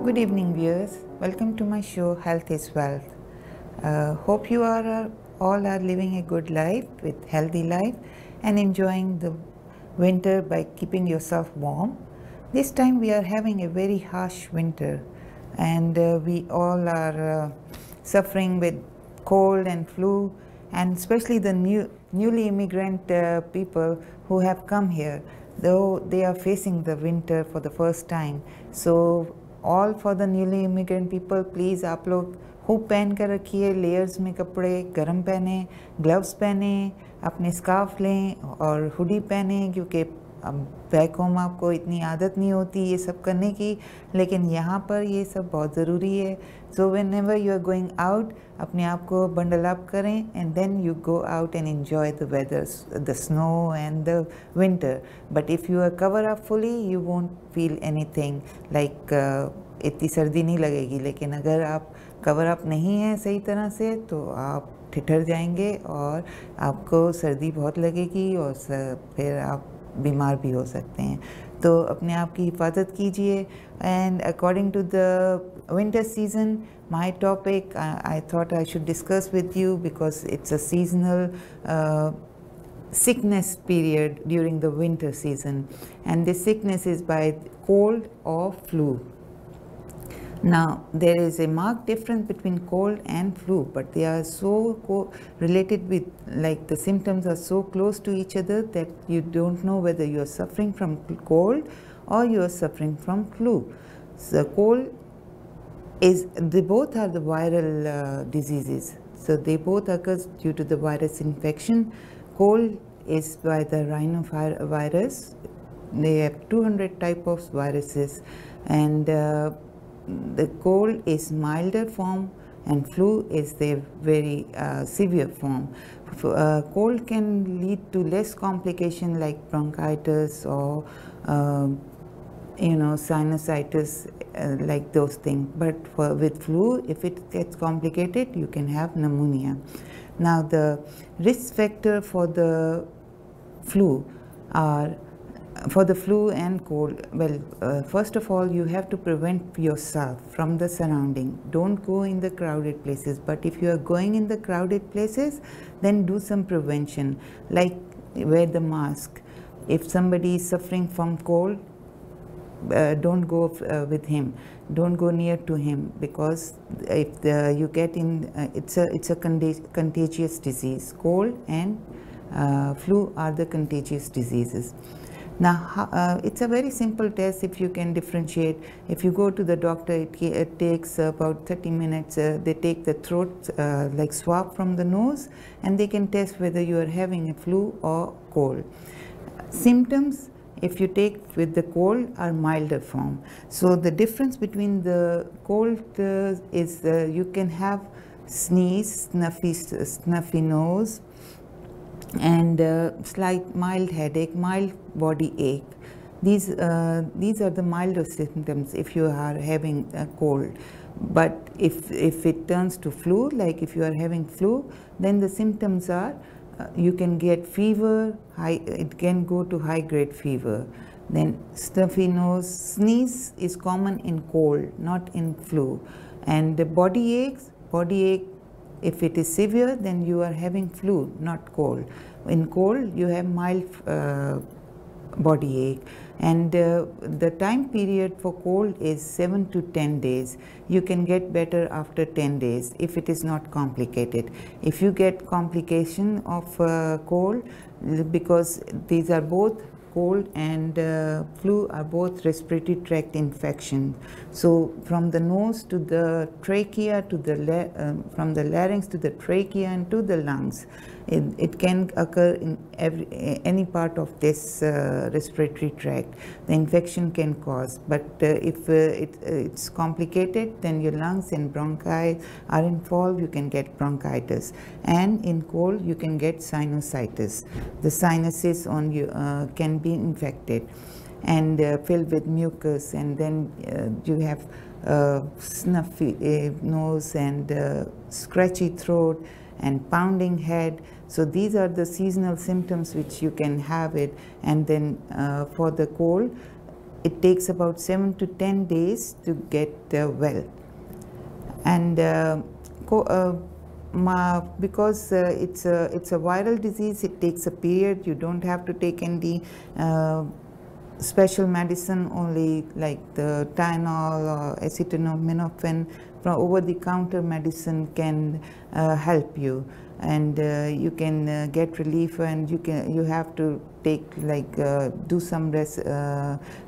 Good evening, viewers. Welcome to my show Health is Wealth. Hope you are all are living a good life with healthy life and enjoying the winter by keeping yourself warm. This time we are having a very harsh winter, and we all are suffering with cold and flu, and especially the newly immigrant people who have come here, though they are facing the winter for the first time. So all for the newly immigrant people please आप लोग hood पहन कर रखिए, layers में कपड़े गर्म पहने, gloves पहने, अपने स्कार्फ लें और हुडी पहने, क्योंकि अब बैक होम आपको इतनी आदत नहीं होती ये सब करने की, लेकिन यहाँ पर ये सब बहुत ज़रूरी है. So whenever you are going out, अपने आप को बंडल अप करें and then you go out and enjoy the weather, the snow and the winter. But if you are cover up fully you won't feel anything like इतनी सर्दी नहीं लगेगी. लेकिन अगर आप कवर अप नहीं हैं सही तरह से तो आप ठिठर जाएंगे और आपको सर्दी बहुत लगेगी और फिर आप बीमार भी हो सकते हैं. तो अपने आप की हिफाजत कीजिए. And according to the winter season, my topic I thought I should discuss with you because it's a seasonal sickness period during the winter season, and this sickness is by cold or flu. Now there is a marked difference between cold and flu, but they are so related with, like, the symptoms are so close to each other that you don't know whether you are suffering from cold or you are suffering from flu. So cold they both are the viral diseases, so they both occur due to the virus infection. Cold is by the rhinovirus. They have 200 type of viruses, and the cold is milder form and flu is their very severe form. Cold can lead to less complication like bronchitis or sinusitis, like those things. But with flu, if it gets complicated, you can have pneumonia. Now the risk factor for the flu and cold, well, first of all, you have to prevent yourself from the surrounding. Don't go in the crowded places, but if you are going in the crowded places, then do some prevention, like wear the mask. If somebody is suffering from cold, don't go with him, don't go near to him, because if you get in, it's a contagious disease. Cold and flu are the contagious diseases. Now it's a very simple test if you can differentiate. If you go to the doctor, it takes about 30 minutes. They take the throat like swab from the nose, and they can test whether you are having a flu or cold. Symptoms, if you take with the cold, are milder form. So the difference between the cold is you can have sneeze, snuffy nose, and slight mild headache, mild body ache. These are the milder symptoms if you are having a cold. But if it turns to flu, like if you are having flu, then the symptoms are you can get fever, it can go to high grade fever. Then stuffy nose, sneeze is common in cold, not in flu. And the body ache, if it is severe, then you are having flu, not cold. In cold, you have mild body ache. And the time period for cold is 7 to 10 days. You can get better after 10 days if it is not complicated. If you get complication of cold, because these are both, cold and flu are both respiratory tract infection. So from the nose to the trachea to the from the larynx to the trachea and to the lungs, it can occur in any part of this respiratory tract. The infection can cause, but if it's complicated, then your lungs and bronchi are involved. You can get bronchitis, and in cold you can get sinusitis. The sinuses on you can be infected and filled with mucus, and then you have snuffy nose and scratchy throat and pounding head. So these are the seasonal symptoms which you can have it. And then for the cold, it takes about 7 to 10 days to get well. And because it's a viral disease, it takes a period. You don't have to take any special medicine, only like the Tylenol or acetaminophen from over-the-counter medicine can help you, and you can get relief, and you have to take like do some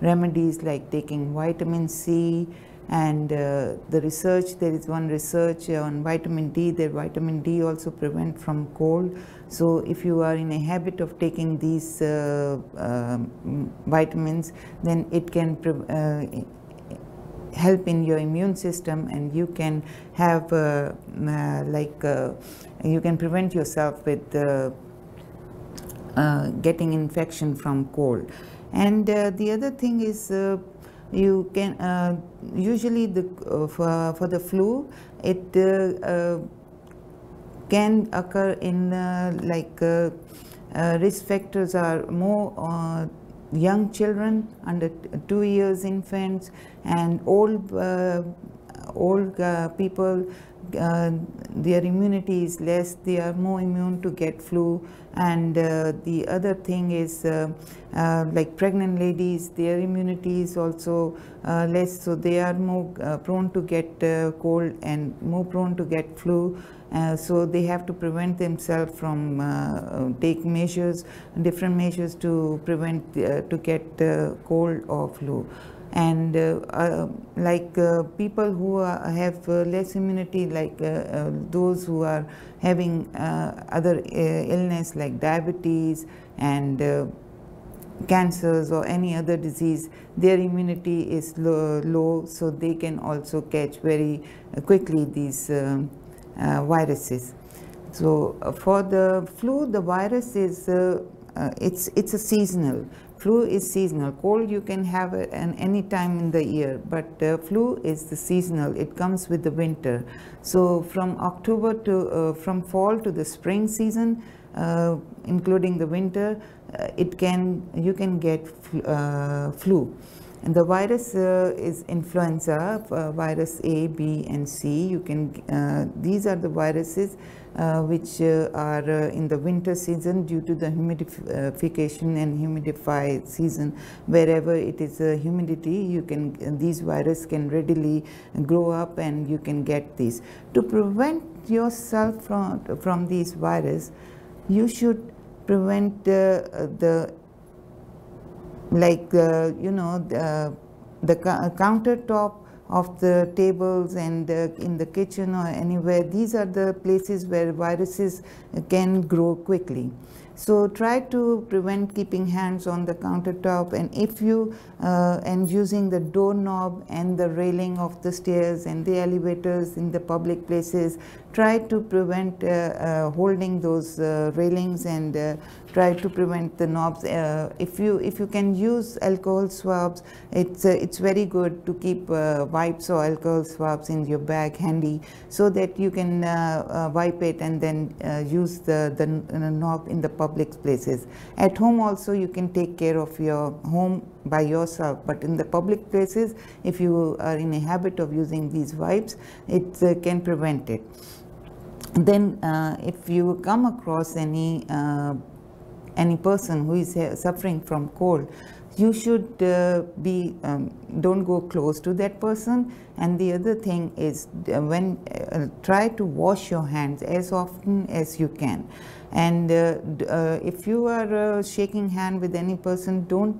remedies like taking vitamin C. And the research, there is one research on vitamin D, that vitamin D also prevent from cold. So if you are in a habit of taking these vitamins, then it can help in your immune system, and you can have you can prevent yourself with getting infection from cold. And the other thing is, you can usually for the flu, it can occur in risk factors are more young children, under 2 years infants, and old people. Their immunity is less, they are more immune to get flu. And the other thing is like pregnant ladies, their immunity is also less, so they are more prone to get cold and more prone to get flu. So they have to prevent themselves from take measures, different measures to prevent to get cold or flu. And people who have less immunity, like those who are having other illness like diabetes and cancers or any other disease, their immunity is low, so they can also catch very quickly these viruses. So for the flu, the virus is it's a seasonal. Flu is seasonal. Cold you can have it any time in the year, but flu is the seasonal. It comes with the winter. So from October to from fall to the spring season, including the winter, you can get flu. And the virus is influenza, virus A, B, and C. You can these are the viruses which are in the winter season due to the humidification and humidified season. Wherever it is humidity, you can these viruses can readily grow up, and you can get these. To prevent yourself from these viruses, you should prevent the countertop of the tables and in the kitchen or anywhere. These are the places where viruses can grow quickly. So try to prevent keeping hands on the countertop, and if you and using the doorknob and the railing of the stairs and the elevators in the public places, try to prevent holding those railings, and try to prevent the knobs. If you can use alcohol swabs, it's very good to keep wipes or alcohol swabs in your bag handy, so that you can wipe it and then use the knob in the public places. At home also you can take care of your home by yourself, but in the public places, if you are in a habit of using these wipes, it can prevent it. Then if you come across any person who is suffering from cold, you should don't go close to that person. And the other thing is, try to wash your hands as often as you can. And if you are shaking hand with any person, don't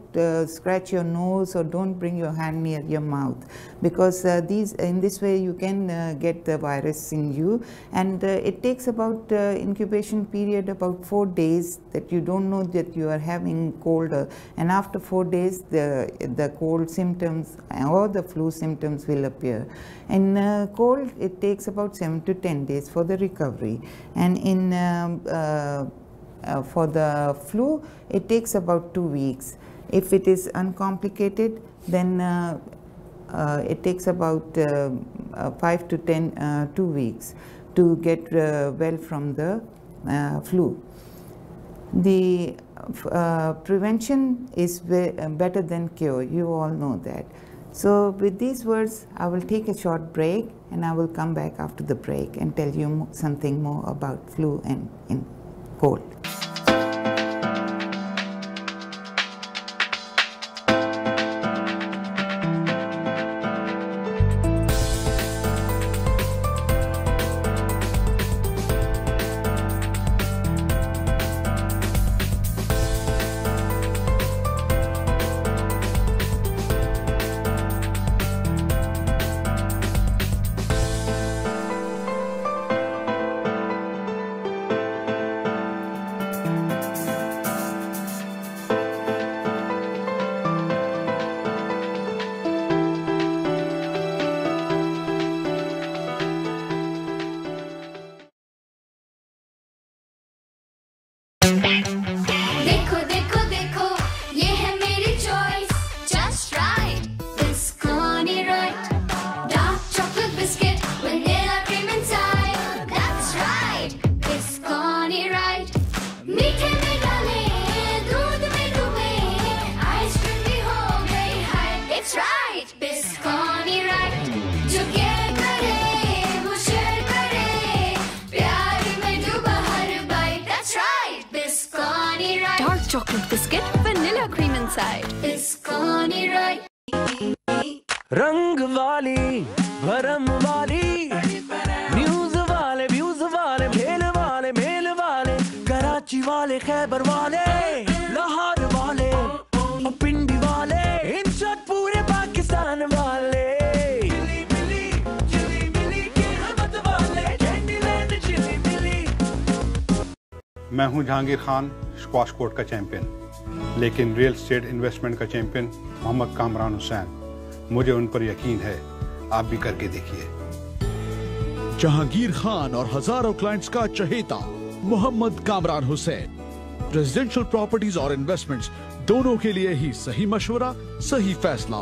scratch your nose or don't bring your hand near your mouth, because in this way you can get the virus in you. And it takes about incubation period about 4 days, that you don't know that you are having cold, and after 4 days the cold symptoms or the flu symptoms will appear. In cold, it takes about 7 to 10 days for the recovery, and in for the flu, it takes about 2 weeks. If it is uncomplicated, then it takes about 5 to 2 weeks to get well from the flu. The prevention is better than cure. You all know that. So with these words, I will take a short break and I will come back after the break and tell you something more about flu and cold. chocolate biscuit, vanilla cream inside. Bisconi right. रंग वाली भरम वाली news वाले views वाले खेल वाले mail वाले कराची वाले खैबर वाले लाहौर वाले पिंडी वाले इन शॉट पूरे पाकिस्तान वाले चिली मिली के हमत वाले कैंडीलैंड चिली मिली। मैं हूं जहांगीर खान, स्क्वाश कोर्ट का चैंपियन, लेकिन रियल एस्टेट इन्वेस्टमेंट का चैंपियन मोहम्मद कामरान हुसैन। मुझे उन पर यकीन है, आप भी करके देखिए। जहांगीर खान और हजारों क्लाइंट्स का चहेता मोहम्मद कामरान हुसैन। रेजिडेंशियल प्रॉपर्टीज और इन्वेस्टमेंट्स दोनों के लिए ही सही मशवरा, सही फैसला।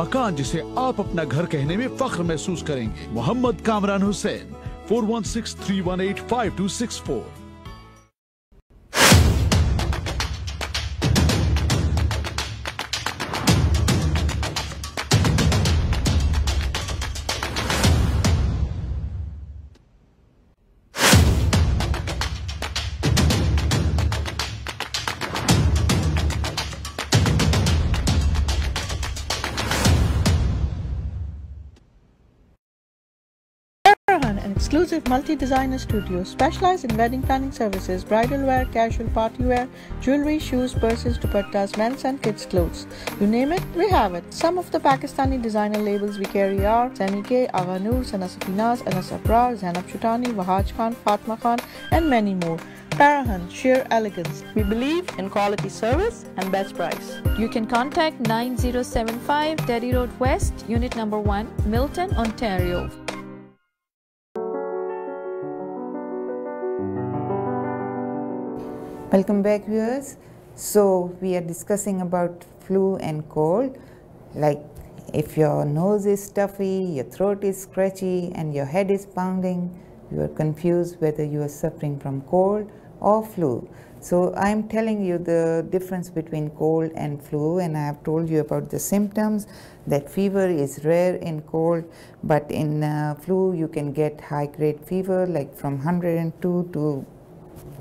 मकान जिसे आप अपना घर कहने में फख्र महसूस करेंगे। Mohammad Kamran Hussain, 4163185264। An exclusive multi-designer studio specialized in wedding planning services, bridal wear, casual party wear, jewelry, shoes, purses, dupattas, men's and kids' clothes. You name it, we have it. Some of the Pakistani designer labels we carry are Sani K, Agha Noor, Sana Safinaz, Anas Abrar, Zainab Chutani, Wahaj Khan, Fatma Khan, and many more. Parahan, sheer elegance. We believe in quality service and best price. You can contact 9075 Derry Road West, Unit Number 1, Milton, Ontario. Welcome back, viewers. So we are discussing about flu and cold. Like if your nose is stuffy, your throat is scratchy and your head is pounding, you are confused whether you are suffering from cold or flu. So I am telling you the difference between cold and flu, and I have told you about the symptoms, that fever is rare in cold, but in flu you can get high grade fever like from 102 to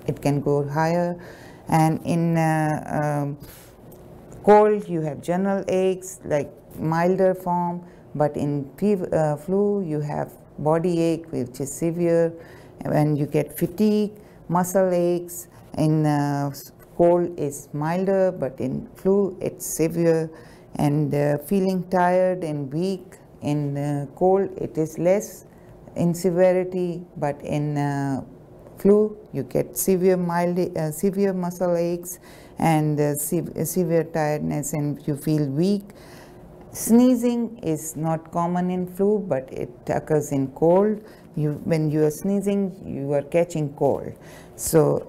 it can go higher, and in cold you have general aches like milder form, but in flu you have body ache which is severe, and you get fatigue, muscle aches. In cold is milder, but in flu it's severe, and feeling tired and weak. In cold it is less in severity, but in flu you get severe muscle aches and severe tiredness, and you feel weak. Sneezing is not common in flu, but it occurs in cold. When you are sneezing, you are catching cold. So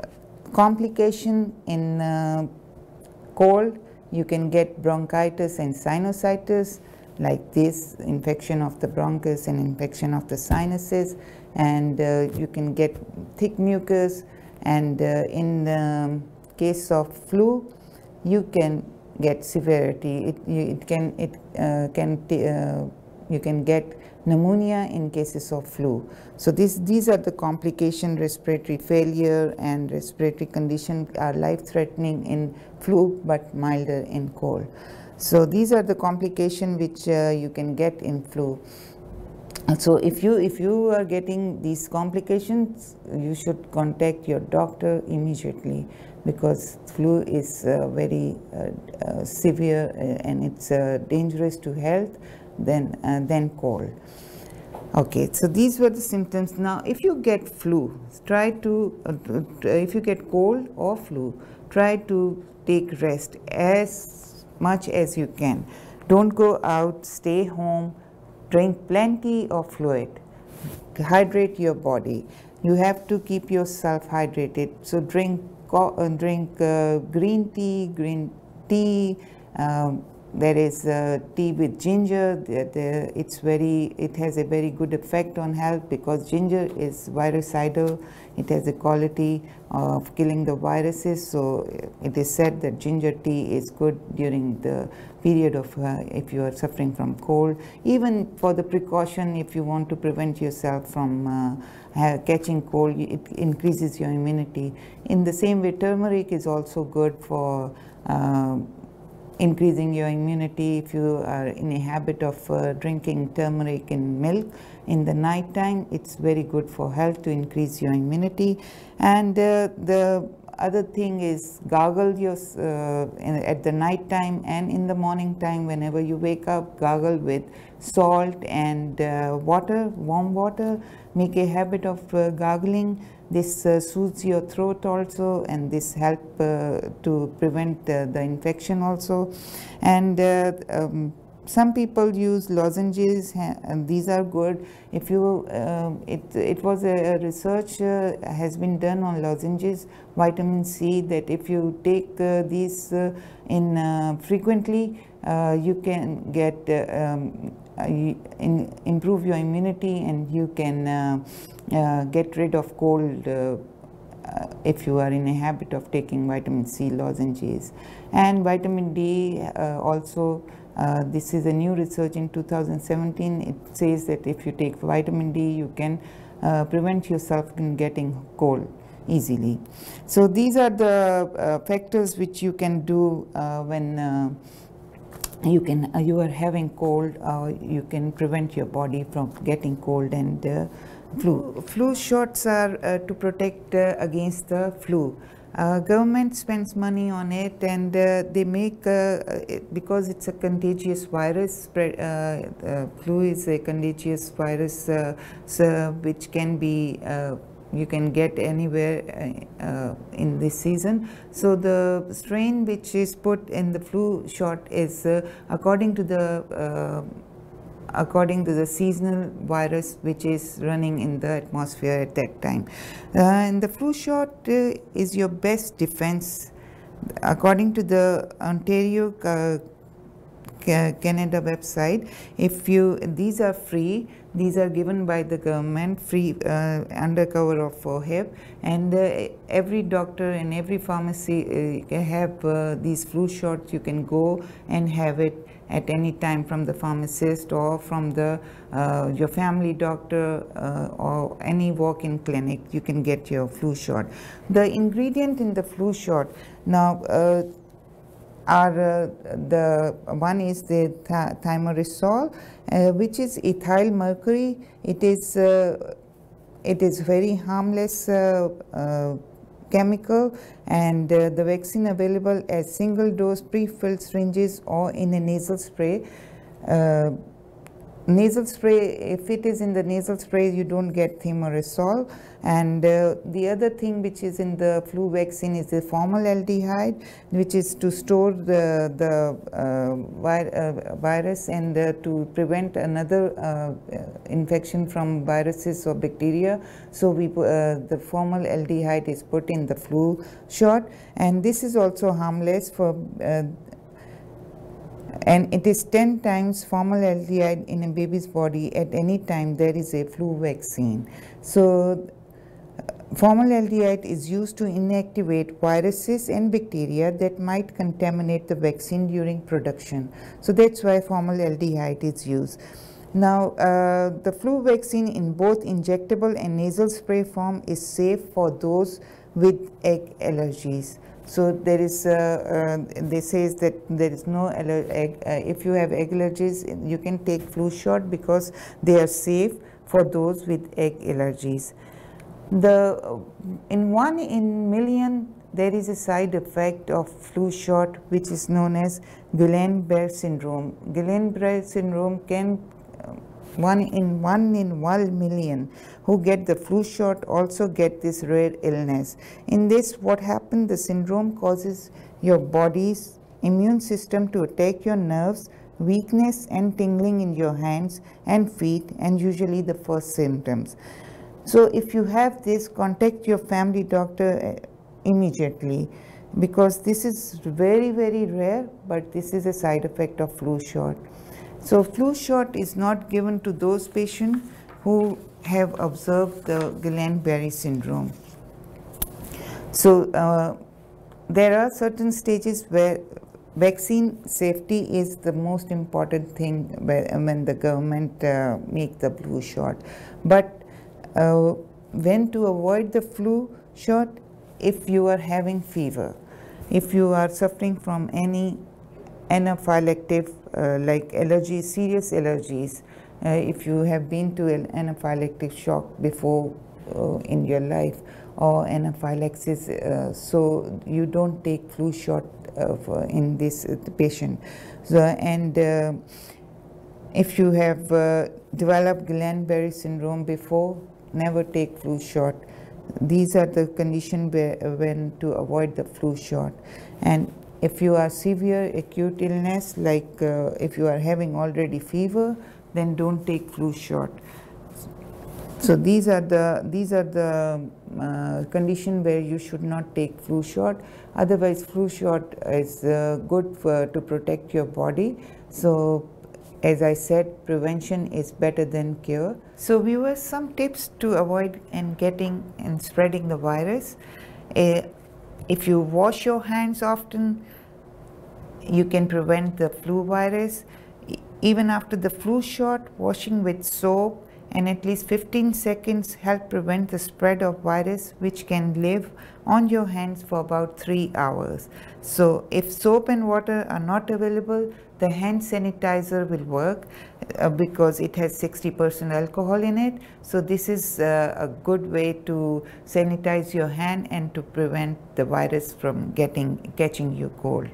complication in cold, you can get bronchitis and sinusitis, like this infection of the bronchus and infection of the sinuses, and you can get thick mucus, and in case of flu, you can get severity. You can get pneumonia in cases of flu. So these are the complications. Respiratory failure and respiratory condition are life-threatening in flu but milder in cold. So these are the complications which you can get in flu. So if you are getting these complications, you should contact your doctor immediately, because flu is very severe and it's dangerous to health than cold. Okay, so these were the symptoms. Now, if you get flu, try to, if you get cold or flu, try to take rest as much as you can. Don't go out, stay home, drink plenty of fluid, hydrate your body. You have to keep yourself hydrated. So drink green tea. There is tea with ginger. It has a very good effect on health, because ginger is virucidal. It has a quality of killing the viruses. So it is said that ginger tea is good during the period of if you are suffering from cold. Even for the precaution, if you want to prevent yourself from catching cold, it increases your immunity. In the same way, turmeric is also good for increasing your immunity. If you are in a habit of drinking turmeric in milk in the night time, it's very good for health to increase your immunity. And the other thing is gargle at the night time and in the morning time. Whenever you wake up, gargle with salt and water, warm water. Make a habit of gargling. This soothes your throat also, and this help to prevent the infection also. And some people use lozenges, and these are good. If you, it was a research has been done on lozenges, vitamin C, that if you take these frequently, you can get improve your immunity, and you can get rid of cold if you are in a habit of taking vitamin C lozenges. And vitamin D also, this is a new research in 2017. It says that if you take vitamin D, you can prevent yourself from getting cold easily. So these are the factors which you can do when you are having cold. You can prevent your body from getting cold and flu. Flu shots are to protect against the flu. Government spends money on it, and they make because it's a contagious virus. Flu is a contagious virus, which can be you can get anywhere in this season. So the strain which is put in the flu shot is according to the seasonal virus which is running in the atmosphere at that time. And the flu shot is your best defense. According to the Ontario Canada website, these are free. These are given by the government, free under cover of OHIP, and every doctor and every pharmacy have these flu shots. You can go and have it at any time from the pharmacist or from the your family doctor or any walk-in clinic. You can get your flu shot. The ingredient in the flu shot now are the one is the thimerosal, which is ethyl mercury. It is very harmless chemical, and the vaccine available as single dose pre-filled syringes or in a nasal spray. Nasal spray, if it is in the nasal spray, you don't get thimerosal. And the other thing which is in the flu vaccine is the formaldehyde, which is to store the virus and to prevent another infection from viruses or bacteria. So the formaldehyde is put in the flu shot, and this is also harmless for and it is 10 times formaldehyde in a baby's body at any time there is a flu vaccine. So Formaldehyde is used to inactivate viruses and bacteria that might contaminate the vaccine during production. So that's why formaldehyde is used. Now, the flu vaccine in both injectable and nasal spray form is safe for those with egg allergies. So there is, they says that there is no if you have egg allergies, you can take flu shot because they are safe for those with egg allergies. In 1 in million, there is a side effect of flu shot which is known as Guillain-Barré syndrome. Guillain-Barré syndrome can 1 in 1 million who get the flu shot also get this rare illness. In this, what happens, the syndrome causes your body's immune system to attack your nerves, weakness and tingling in your hands and feet, and usually the first symptoms. So if you have this, contact your family doctor immediately, because this is very, very rare, but this is a side effect of flu shot. So flu shot is not given to those patients who have observed the Guillain-Barré syndrome. So there are certain stages where vaccine safety is the most important thing when the government make the flu shot. But when to avoid the flu shot? If you are having fever, if you are suffering from any anaphylactic like allergies, serious allergies, if you have been to an anaphylactic shock before in your life or anaphylaxis, so you don't take flu shot in this patient. So, and if you have developed Guillain-Barré syndrome before, never take flu shot. These are the conditions when to avoid the flu shot. And if you are severe acute illness, like if you are having already fever, then don't take flu shot. So these are the conditions where you should not take flu shot. Otherwise, flu shot is good to protect your body. So as I said, prevention is better than cure. So viewers, some tips to avoid getting and spreading the virus. If you wash your hands often, you can prevent the flu virus. Even after the flu shot, washing with soap and at least 15 seconds help prevent the spread of virus, which can live on your hands for about 3 hours. So if soap and water are not available, the hand sanitizer will work because it has 60% alcohol in it. So this is a good way to sanitize your hand and to prevent the virus from catching you cold.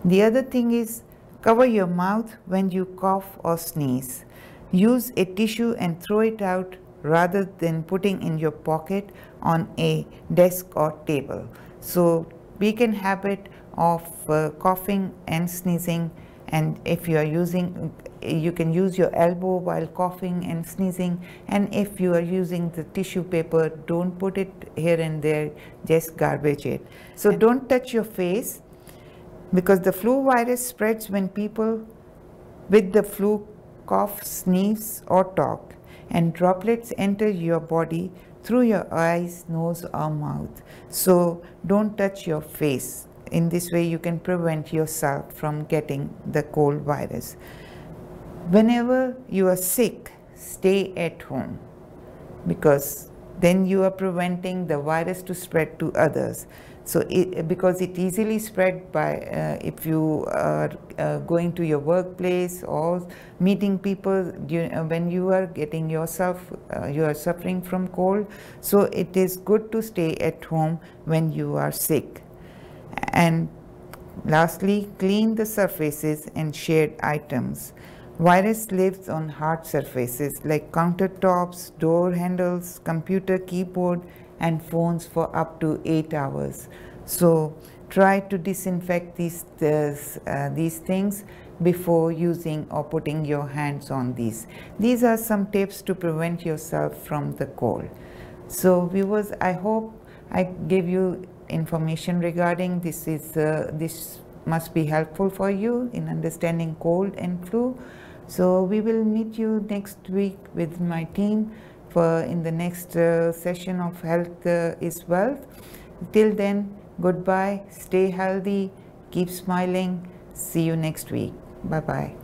The other thing is, cover your mouth when you cough or sneeze. Use a tissue and throw it out rather than putting in your pocket on a desk or table. So weak habit of coughing and sneezing, and if you are using, you can use your elbow while coughing and sneezing, and if you are using the tissue paper, don't put it here and there, just garbage it. So don't touch your face, because the flu virus spreads when people with the flu cough, sneeze or talk, and droplets enter your body through your eyes, nose or mouth. So don't touch your face. In this way you can prevent yourself from getting the cold virus. Whenever you are sick, stay at home, because then you are preventing the virus to spread to others. So because it easily spread by if you are going to your workplace or meeting people when you are getting yourself, you are suffering from cold. So it is good to stay at home when you are sick. And lastly, clean the surfaces and shared items. Virus lives on hard surfaces like countertops, door handles, computer keyboard and phones for up to 8 hours. So try to disinfect these things before using or putting your hands on these. These are some tips to prevent yourself from the cold. So viewers, I hope I gave you information regarding this. This must be helpful for you in understanding cold and flu. So we will meet you next week with my team in the next session of Health is Wealth. Till then, goodbye, stay healthy, keep smiling. See you next week. Bye-bye.